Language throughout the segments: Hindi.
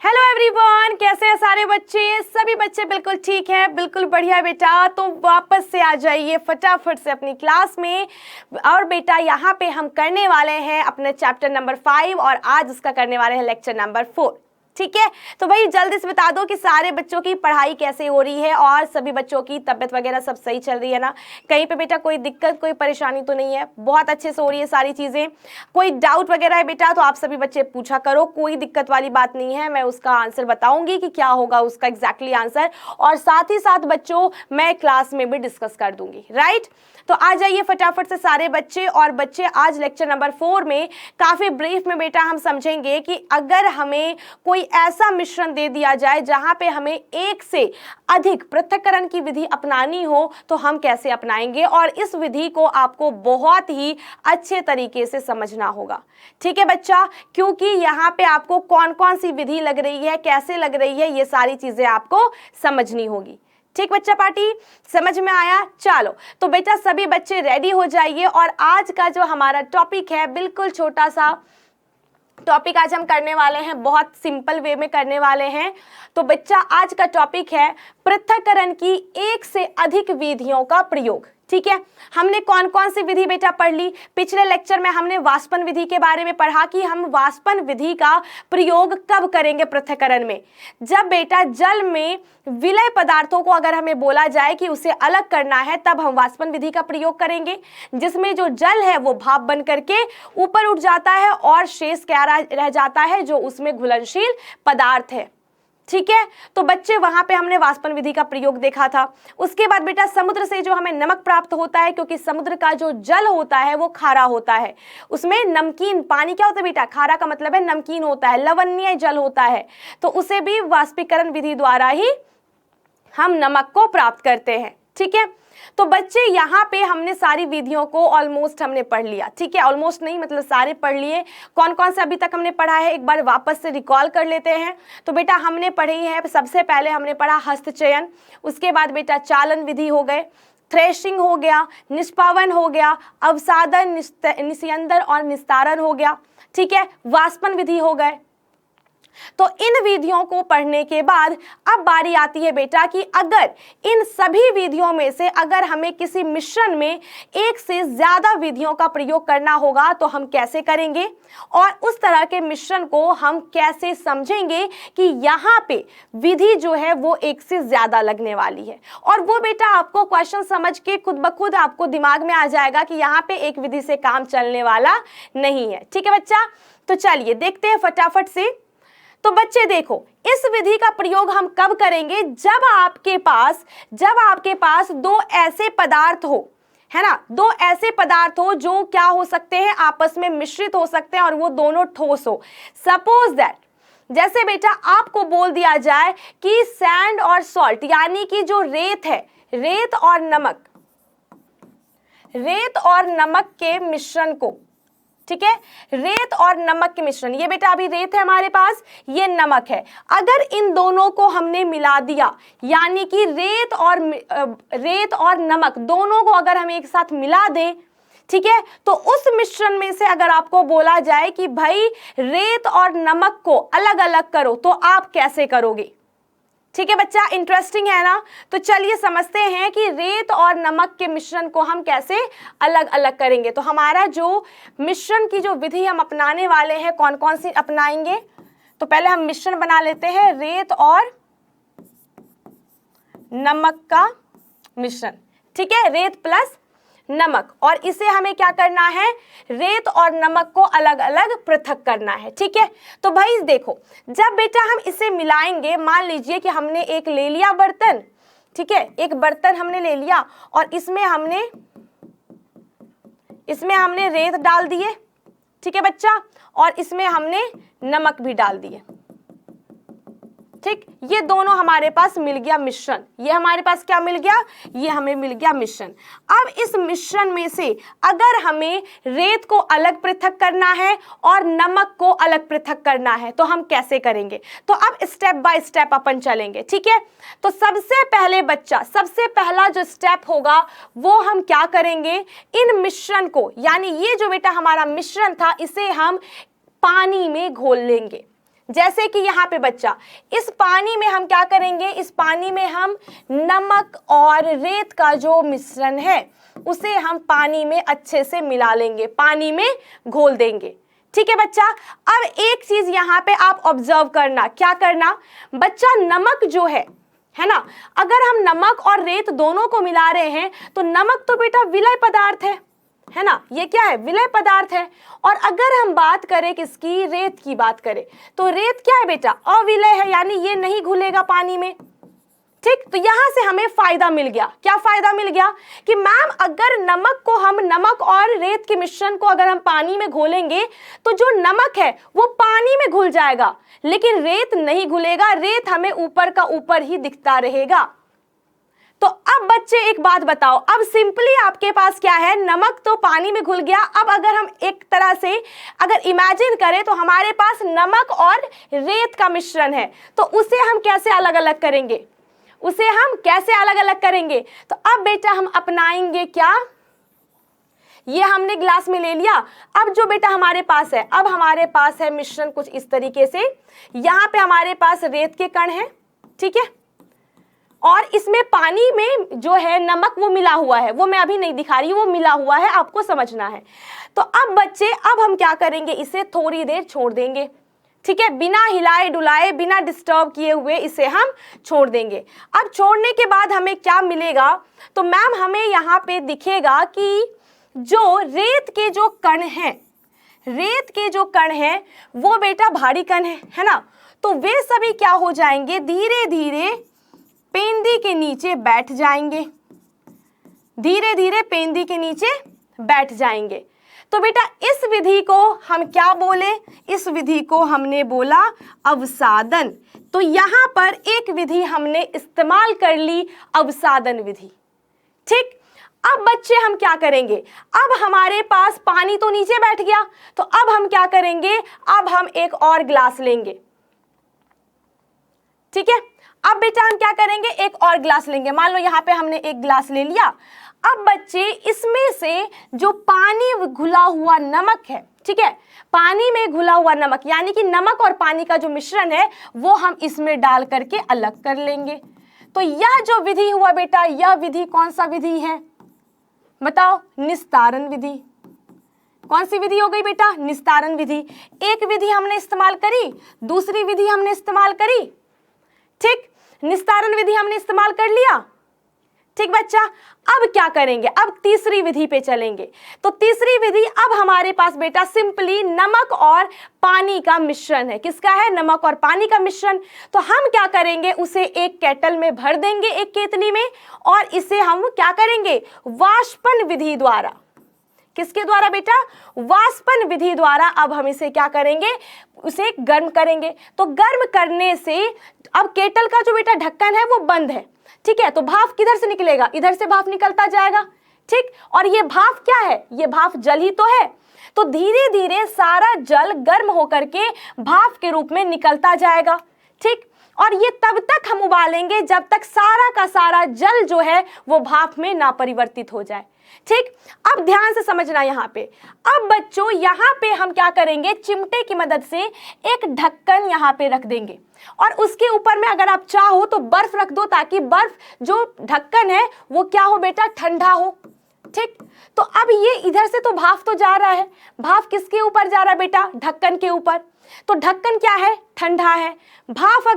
हेलो एवरीवन, कैसे हैं सारे बच्चे? सभी बच्चे बिल्कुल ठीक हैं, बिल्कुल बढ़िया बेटा। तो वापस से आ जाइए फटाफट से अपनी क्लास में। और बेटा यहाँ पे हम करने वाले हैं अपने चैप्टर नंबर 5 और आज उसका करने वाले हैं लेक्चर नंबर 4। ठीक है, तो भाई जल्दी से बता दो कि सारे बच्चों की पढ़ाई कैसे हो रही है और सभी बच्चों की तबीयत वगैरह सब सही चल रही है ना? कहीं पे बेटा कोई दिक्कत कोई परेशानी तो नहीं है? बहुत अच्छे से हो रही है सारी चीज़ें। कोई डाउट वगैरह है बेटा तो आप सभी बच्चे पूछा करो, कोई दिक्कत वाली बात नहीं है। मैं उसका आंसर बताऊंगी कि क्या होगा उसका एग्जैक्टली आंसर, और साथ ही साथ बच्चों मैं क्लास में भी डिस्कस कर दूंगी। राइट, तो आ जाइए फटाफट से सारे बच्चे। और बच्चे आज लेक्चर नंबर 4 में काफ़ी ब्रीफ में बेटा हम समझेंगे कि अगर हमें कोई ऐसा मिश्रण दे दिया जाए जहां पे हमें एक से अधिक पृथक्करण की विधि अपनानी हो तो हम कैसे अपनाएंगे, और इस विधि को आपको बहुत ही अच्छे तरीके से समझना होगा। ठीक है बच्चा, क्योंकि यहाँ पे आपको कौन कौन सी विधि लग रही है, कैसे लग रही है, ये सारी चीजें आपको समझनी होगी। ठीक बच्चा पार्टी, समझ में आया? चलो तो बेटा सभी बच्चे रेडी हो जाइए। और आज का जो हमारा टॉपिक है बिल्कुल छोटा सा टॉपिक आज हम करने वाले हैं, बहुत सिंपल वे में करने वाले हैं। तो बच्चा आज का टॉपिक है पृथक्करण की एक से अधिक विधियों का प्रयोग। ठीक है, हमने कौन कौन सी विधि बेटा पढ़ ली? पिछले लेक्चर में हमने वाष्पन विधि के बारे में पढ़ा कि हम वाष्पन विधि का प्रयोग कब करेंगे पृथक्करण में। जब बेटा जल में विलय पदार्थों को अगर हमें बोला जाए कि उसे अलग करना है तब हम वाष्पन विधि का प्रयोग करेंगे, जिसमें जो जल है वो भाप बन करके ऊपर उठ जाता है और शेष क्या रह जाता है, जो उसमें घुलनशील पदार्थ है। ठीक है, तो बच्चे वहां पे हमने वाष्पन विधि का प्रयोग देखा था। उसके बाद बेटा समुद्र से जो हमें नमक प्राप्त होता है, क्योंकि समुद्र का जो जल होता है वो खारा होता है, उसमें नमकीन पानी क्या होता है बेटा? खारा का मतलब है नमकीन होता है, लवणीय जल होता है, तो उसे भी वाष्पीकरण विधि द्वारा ही हम नमक को प्राप्त करते हैं। ठीक है, तो बच्चे यहाँ पे हमने सारी विधियों को ऑलमोस्ट हमने पढ़ लिया। ठीक है, ऑलमोस्ट नहीं मतलब सारे पढ़ लिए। कौन कौन सा अभी तक हमने पढ़ा है एक बार वापस से रिकॉल कर लेते हैं। तो बेटा हमने पढ़ी है, सबसे पहले हमने पढ़ा हस्तचयन, उसके बाद बेटा चालन विधि हो गए, थ्रेशिंग हो गया, निष्पावन हो गया, अवसादन, निस्यंदन और निस्तारण हो गया। ठीक है, वाष्पन विधि हो गए। तो इन विधियों को पढ़ने के बाद अब बारी आती है बेटा कि अगर इन सभी विधियों में से अगर हमें किसी मिश्रण में एक से ज्यादा विधियों का प्रयोग करना होगा तो हम कैसे करेंगे, और उस तरह के मिश्रण को हम कैसे समझेंगे कि यहाँ पे विधि जो है वो एक से ज्यादा लगने वाली है। और वो बेटा आपको क्वेश्चन समझ के खुद ब खुद आपको दिमाग में आ जाएगा कि यहाँ पे एक विधि से काम चलने वाला नहीं है। ठीक है बच्चा, तो चलिए देखते हैं फटाफट से। तो बच्चे देखो, इस विधि का प्रयोग हम कब करेंगे? जब आपके पास दो ऐसे पदार्थ हो, है ना, दो ऐसे पदार्थ हो जो क्या हो सकते हैं, आपस में मिश्रित हो सकते हैं और वो दोनों ठोस हो। सपोज दैट जैसे बेटा आपको बोल दिया जाए कि सैंड और सॉल्ट, यानी कि जो रेत है, रेत और नमक के मिश्रण को, ठीक है, रेत और नमक के मिश्रण, ये बेटा अभी रेत है हमारे पास, ये नमक है। अगर इन दोनों को हमने मिला दिया, यानी कि रेत और नमक दोनों को अगर हम एक साथ मिला दें, ठीक है, तो उस मिश्रण में से अगर आपको बोला जाए कि भाई रेत और नमक को अलग अलग करो, तो आप कैसे करोगे? ठीक है बच्चा, इंटरेस्टिंग है ना? तो चलिए समझते हैं कि रेत और नमक के मिश्रण को हम कैसे अलग अलग करेंगे। तो हमारा जो मिश्रण की जो विधि हम अपनाने वाले हैं, कौन कौन सी अपनाएंगे? तो पहले हम मिश्रण बना लेते हैं, रेत और नमक का मिश्रण। ठीक है, रेत प्लस नमक, और इसे हमें क्या करना है? रेत और नमक को अलग अलग पृथक करना है। ठीक है, तो भाई देखो, जब बेटा हम इसे मिलाएंगे, मान लीजिए कि हमने एक ले लिया बर्तन, ठीक है, एक बर्तन हमने ले लिया और इसमें हमने रेत डाल दिए, ठीक है बच्चा, और इसमें हमने नमक भी डाल दिए। ठीक, ये दोनों हमारे पास मिल गया मिश्रण। ये हमारे पास क्या मिल गया? ये हमें मिल गया मिश्रण। अब इस मिश्रण में से अगर हमें रेत को अलग पृथक करना है और नमक को अलग पृथक करना है तो हम कैसे करेंगे? तो अब स्टेप बाय स्टेप अपन चलेंगे। ठीक है, तो सबसे पहले बच्चा, सबसे पहला जो स्टेप होगा वो हम क्या करेंगे? इन मिश्रण को, यानी ये जो बेटा हमारा मिश्रण था, इसे हम पानी में घोल लेंगे। जैसे कि यहाँ पे बच्चा, इस पानी में हम क्या करेंगे, इस पानी में हम नमक और रेत का जो मिश्रण है उसे हम पानी में अच्छे से मिला लेंगे, पानी में घोल देंगे। ठीक है बच्चा। अब एक चीज यहाँ पे आप ऑब्जर्व करना, क्या करना बच्चा, नमक जो है ना, अगर हम नमक और रेत दोनों को मिला रहे हैं तो नमक तो बेटा विलय पदार्थ है ना, ये क्या है, विलय पदार्थ है। और अगर हम बात करें किसकी, रेत की बात करें, तो रेत क्या है बेटा, अविलय है, यानी ये नहीं घुलेगा पानी में। ठीक, तो यहां से हमें फायदा मिल गया, क्या फायदा मिल गया कि मैम अगर नमक और रेत के मिश्रण को अगर हम पानी में घोलेंगे तो जो नमक है वो पानी में घुल जाएगा, लेकिन रेत नहीं घुलेगा, रेत हमें ऊपर का ऊपर ही दिखता रहेगा। तो अब बच्चे एक बात बताओ, अब सिंपली आपके पास क्या है, नमक तो पानी में घुल गया। अब अगर हम एक तरह से अगर इमेजिन करें तो हमारे पास नमक और रेत का मिश्रण है, तो उसे हम कैसे अलग अलग करेंगे, उसे हम कैसे अलग अलग करेंगे। तो अब बेटा हम अपनाएंगे क्या, ये हमने ग्लास में ले लिया। अब जो बेटा हमारे पास है, अब हमारे पास है मिश्रण कुछ इस तरीके से, यहाँ पे हमारे पास रेत के कण हैं, ठीक है, और इसमें पानी में जो है नमक वो मिला हुआ है, वो मैं अभी नहीं दिखा रही, वो मिला हुआ है, आपको समझना है। तो अब बच्चे, अब हम क्या करेंगे, इसे थोड़ी देर छोड़ देंगे, ठीक है, बिना हिलाए डुलाए, बिना डिस्टर्ब किए हुए इसे हम छोड़ देंगे। अब छोड़ने के बाद हमें क्या मिलेगा, तो मैम हमें यहाँ पे दिखेगा कि जो रेत के जो कण हैं, रेत के जो कण हैं वो बेटा भारी कण है ना, तो वे सभी क्या हो जाएंगे, धीरे धीरे पेंदी के नीचे बैठ जाएंगे, धीरे धीरे पेंदी के नीचे बैठ जाएंगे। तो बेटा इस विधि को हम क्या बोले, इस विधि को हमने बोला अवसादन। तो यहाँ पर एक विधि हमने इस्तेमाल कर ली, अवसादन विधि। ठीक, अब बच्चे हम क्या करेंगे, अब हमारे पास पानी तो नीचे बैठ गया, तो अब हम क्या करेंगे, अब हम एक और ग्लास लेंगे, ठीक है। अब बेटा हम क्या करेंगे, एक और ग्लास लेंगे, मान लो यहाँ पे हमने एक ग्लास ले लिया। अब बच्चे इसमें से जो पानी घुला हुआ नमक है, ठीक है, पानी में घुला हुआ नमक, यानी कि नमक और पानी का जो मिश्रण है वो हम इसमें डाल करके अलग कर लेंगे। तो यह जो विधि हुआ बेटा, यह विधि कौन सा विधि है बताओ, निस्तारण विधि। कौन सी विधि हो गई बेटा, निस्तारण विधि। एक विधि हमने इस्तेमाल करी, दूसरी विधि हमने इस्तेमाल करी, ठीक, निस्तारण विधि हमने इस्तेमाल कर लिया, ठीक बच्चा। अब क्या करेंगे, अब तीसरी विधि पे चलेंगे। तो तीसरी विधि, अब हमारे पास बेटा सिंपली नमक और पानी का मिश्रण है, किसका है, नमक और पानी का मिश्रण। तो हम क्या करेंगे, उसे एक केटल में भर देंगे, एक केतली में, और इसे हम क्या करेंगे, वाष्पन विधि द्वारा, किसके द्वारा बेटा, वाष्पन विधि द्वारा अब हम इसे क्या करेंगे, उसे गर्म करेंगे। तो गर्म करने से अब केटल का जो बेटा ढक्कन है वो बंद है, ठीक है, तो भाप किधर से निकलेगा, इधर से भाप निकलता जाएगा, ठीक। और ये भाप क्या है, ये भाप जल ही तो है, तो धीरे धीरे सारा जल गर्म होकर के भाप के रूप में निकलता जाएगा, ठीक। और ये तब तक हम उबालेंगे जब तक सारा का सारा जल जो है वो भाप में ना परिवर्तित हो जाए, ठीक। अब ध्यान से समझना यहाँ पे। अब बच्चों यहाँ पे हम क्या करेंगे, चिमटे की मदद से एक ढक्कन यहाँ पे रख देंगे, और उसके ऊपर में अगर आप चाहो तो बर्फ रख दो, ताकि बर्फ जो ढक्कन है वो क्या हो बेटा, ठंडा हो, ठीक। तो अब ये इधर से तो भाप तो जा रहा है, भाप किसके ऊपर जा रहा है बेटा, ढक्कन के ऊपर। तो ढक्कन क्या है, ठंडा है। भाप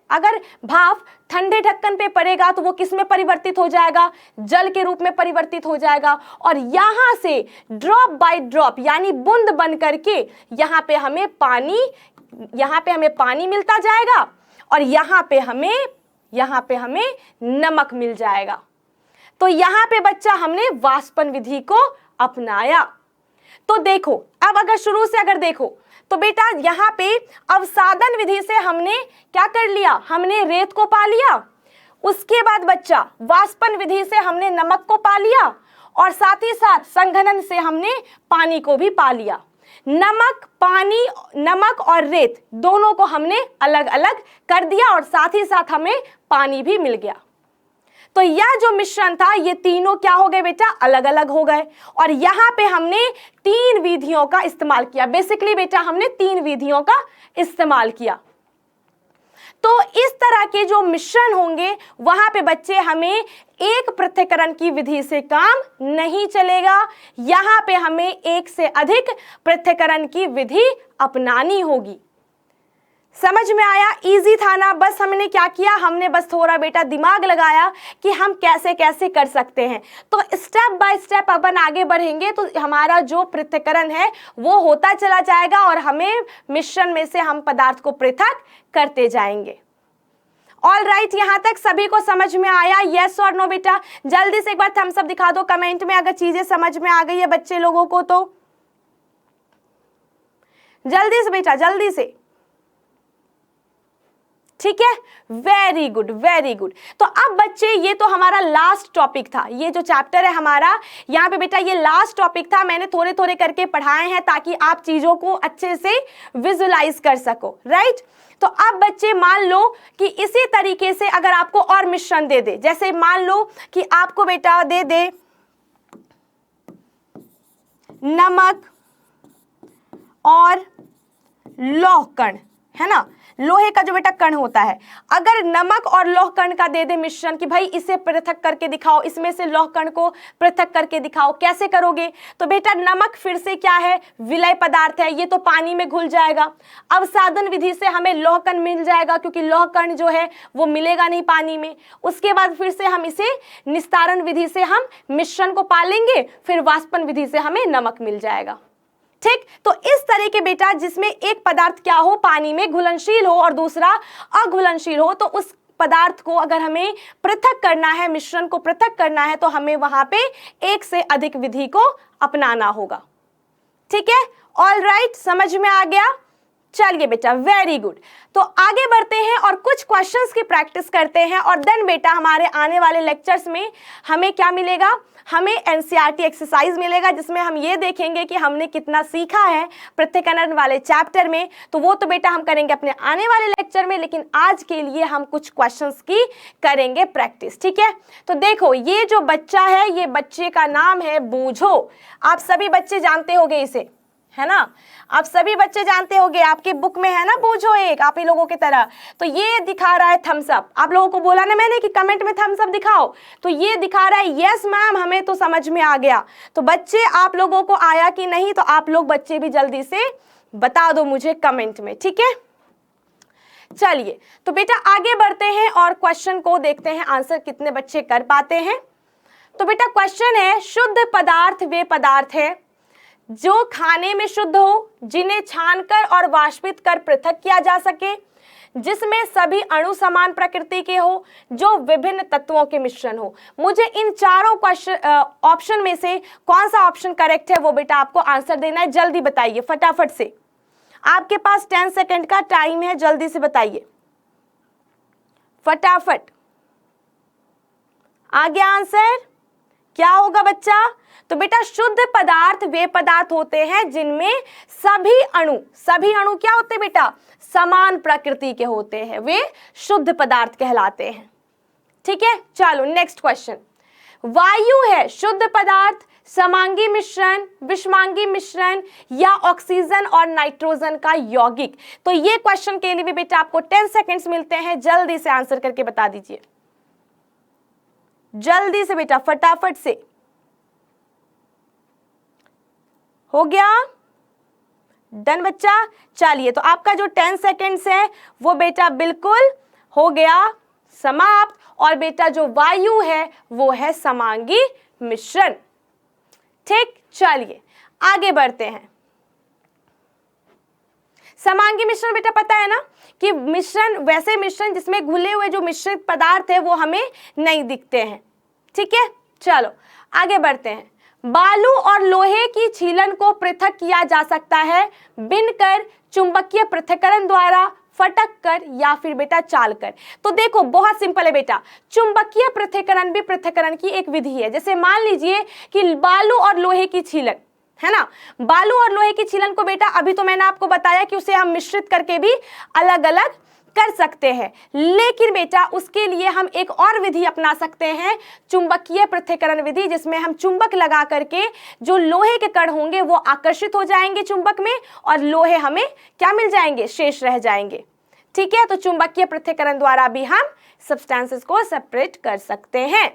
अगर भाप ठंडे ढक्कन पे पड़ेगा तो वो किस में परिवर्तित हो जाएगा, जल के रूप में परिवर्तित हो जाएगा, और यहाँ से ड्रॉप बाय ड्रॉप यानी बूंद बन करके यहाँ पे हमें पानी मिलता जाएगा, और यहाँ पे हमें नमक मिल जाएगा। तो यहाँ पे बच्चा हमने वाष्पन विधि को अपनाया। तो देखो, अब अगर शुरू से अगर देखो तो बेटा यहाँ पे अवसादन विधि से हमने क्या कर लिया, हमने रेत को पा लिया, उसके बाद बच्चा वाष्पन विधि से हमने नमक को पा लिया, और साथ ही साथ संघनन से हमने पानी को भी पा लिया। नमक और रेत दोनों को हमने अलग अलग कर दिया, और साथ ही साथ हमें पानी भी मिल गया। तो यह जो मिश्रण था ये तीनों क्या हो गए बेटा, अलग अलग हो गए। और यहाँ पे हमने 3 विधियों का इस्तेमाल किया। बेसिकली बेटा हमने 3 विधियों का इस्तेमाल किया। तो इस तरह के जो मिश्रण होंगे वहां पे बच्चे हमें एक पृथक्करण की विधि से काम नहीं चलेगा, यहां पे हमें एक से अधिक पृथक्करण की विधि अपनानी होगी। समझ में आया? इजी था ना? बस हमने क्या किया, हमने बस थोड़ा बेटा दिमाग लगाया कि हम कैसे कैसे कर सकते हैं। तो स्टेप बाय स्टेप अपन आगे बढ़ेंगे तो हमारा जो पृथक्करण है वो होता चला जाएगा और हमें मिश्रण में से हम पदार्थ को पृथक करते जाएंगे। ऑल राइट, यहां तक सभी को समझ में आया? यस और नो बेटा? जल्दी से एक बार थम्स अप दिखा दो कमेंट में अगर चीजें समझ में आ गई है बच्चे लोगों को तो। जल्दी से बेटा, जल्दी से। ठीक है, वेरी गुड वेरी गुड। तो अब बच्चे ये तो हमारा लास्ट टॉपिक था, ये जो चैप्टर है हमारा यहाँ पे बेटा ये लास्ट टॉपिक था। मैंने थोड़े थोड़े करके पढ़ाए हैं ताकि आप चीजों को अच्छे से विजुलाइज कर सको, राइट। तो अब बच्चे मान लो कि इसी तरीके से अगर आपको और मिश्रण दे दे, जैसे मान लो कि आपको बेटा दे दे नमक और लौह कण, है ना, लोहे का जो बेटा कण होता है, अगर नमक और लौह कण का दे दे मिश्रण कि भाई इसे पृथक करके दिखाओ, इसमें से लौह कण को पृथक करके दिखाओ, कैसे करोगे? तो बेटा नमक फिर से क्या है, विलय पदार्थ है, ये तो पानी में घुल जाएगा। अवसादन विधि से हमें लौह कण मिल जाएगा क्योंकि लौह कण जो है वो मिलेगा नहीं पानी में। उसके बाद फिर से हम इसे निस्तारण विधि से हम मिश्रण को पालेंगे, फिर वाष्पन विधि से हमें नमक मिल जाएगा। ठीक, तो इस तरह के बेटा जिसमें एक पदार्थ क्या हो, पानी में घुलनशील हो और दूसरा अघुलनशील हो, तो उस पदार्थ को अगर हमें पृथक करना है, मिश्रण को पृथक करना है, तो हमें वहां पे एक से अधिक विधि को अपनाना होगा। ठीक है, ऑल राइट, समझ में आ गया? चलिए बेटा, वेरी गुड। तो आगे बढ़ते हैं और कुछ क्वेश्चंस की प्रैक्टिस करते हैं और देन बेटा हमारे आने वाले लेक्चर्स में हमें क्या मिलेगा, हमें एनसीईआरटी एक्सरसाइज मिलेगा जिसमें हम ये देखेंगे कि हमने कितना सीखा है पृथक्करण वाले चैप्टर में। तो वो तो बेटा हम करेंगे अपने आने वाले लेक्चर में, लेकिन आज के लिए हम कुछ क्वेश्चंस की करेंगे प्रैक्टिस। ठीक है, तो देखो ये जो बच्चा है, ये बच्चे का नाम है बूझो। आप सभी बच्चे जानते होंगे इसे, है ना, आप सभी बच्चे जानते होंगे, आपके बुक में है ना बूझो एक, आप ही लोगों की तरह। तो ये दिखा रहा है थम्स अप, आप लोगों को बोला ना मैंने कि कमेंट में थम्स अप दिखाओ, तो ये दिखा रहा है यस मैम हमें तो समझ में आ गया। तो बच्चे आप लोगों को आया कि नहीं, तो आप लोग बच्चे भी जल्दी से बता दो मुझे कमेंट में। ठीक है, चलिए तो बेटा आगे बढ़ते हैं और क्वेश्चन को देखते हैं आंसर कितने बच्चे कर पाते हैं। तो बेटा क्वेश्चन है, शुद्ध पदार्थ वे पदार्थ है जो खाने में शुद्ध हो, जिन्हें छानकर और वाष्पित कर पृथक किया जा सके, जिसमें सभी अणु समान प्रकृति के हो, जो विभिन्न तत्वों के मिश्रण हो। मुझे इन चारों क्वेश्चन ऑप्शन में से कौन सा ऑप्शन करेक्ट है वो बेटा आपको आंसर देना है। जल्दी बताइए फटाफट से, आपके पास 10 सेकंड का टाइम है, जल्दी से बताइए फटाफट। आ गया आंसर? क्या होगा बच्चा? तो बेटा शुद्ध पदार्थ वे पदार्थ होते हैं जिनमें सभी अणु क्या होते हैं बेटा, समान प्रकृति के होते हैं, वे शुद्ध पदार्थ कहलाते हैं। ठीक है, चलो नेक्स्ट क्वेश्चन। वायु है शुद्ध पदार्थ, समांगी मिश्रण, विषमांगी मिश्रण या ऑक्सीजन और नाइट्रोजन का यौगिक? तो ये क्वेश्चन के लिए भी बेटा आपको 10 सेकेंड्स मिलते हैं, जल्दी से आंसर करके बता दीजिए, जल्दी से बेटा फटाफट से। हो गया डन बच्चा? चलिए तो आपका जो 10 सेकेंड्स है वो बेटा बिल्कुल हो गया समाप्त। और बेटा जो वायु है वो है समांगी मिश्रण। ठीक, चलिए आगे बढ़ते हैं। समांगी मिश्रण बेटा पता है ना कि मिश्रण, वैसे मिश्रण जिसमें घुले हुए जो मिश्रित पदार्थ है वो हमें नहीं दिखते हैं। ठीक है, चलो आगे बढ़ते हैं। बालू और लोहे की छीलन को पृथक किया जा सकता है बिनकर, चुंबकीय पृथक्करण द्वारा, फटक कर या फिर बेटा चाल कर। तो देखो बहुत सिंपल है बेटा, चुंबकीय पृथक्करण भी पृथक्करण की एक विधि है। जैसे मान लीजिए कि बालू और लोहे की छीलन है ना, बालू और लोहे की छीलन को बेटा अभी तो मैंने आपको बताया कि उसे हम मिश्रित करके भी अलग अलग कर सकते हैं। लेकिन बेटा उसके लिए हम एक और विधि अपना सकते हैं, चुंबकीय पृथक्करण विधि, जिसमें हम चुंबक लगा करके जो लोहे के कण होंगे वो आकर्षित हो जाएंगे चुंबक में और लोहे हमें क्या मिल जाएंगे, शेष रह जाएंगे। ठीक है, तो चुंबकीय पृथक्करण द्वारा भी हम सब्सटेंसेस को सेपरेट कर सकते हैं।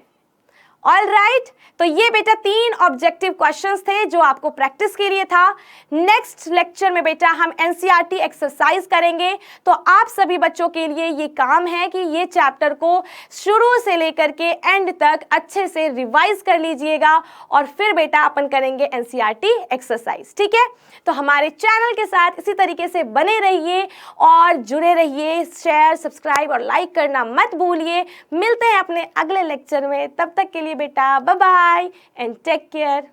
ऑल राइट, तो ये बेटा 3 ऑब्जेक्टिव क्वेश्चंस थे जो आपको प्रैक्टिस के लिए था। नेक्स्ट लेक्चर में बेटा हम एनसीईआरटी एक्सरसाइज करेंगे, तो आप सभी बच्चों के लिए ये काम है कि ये चैप्टर को शुरू से लेकर के एंड तक अच्छे से रिवाइज कर लीजिएगा और फिर बेटा अपन करेंगे एनसीईआरटी एक्सरसाइज। ठीक है, तो हमारे चैनल के साथ इसी तरीके से बने रहिए और जुड़े रहिए। शेयर, सब्सक्राइब और लाइक करना मत भूलिए। मिलते हैं अपने अगले लेक्चर में, तब तक के लिए बेटा bye bye and take care.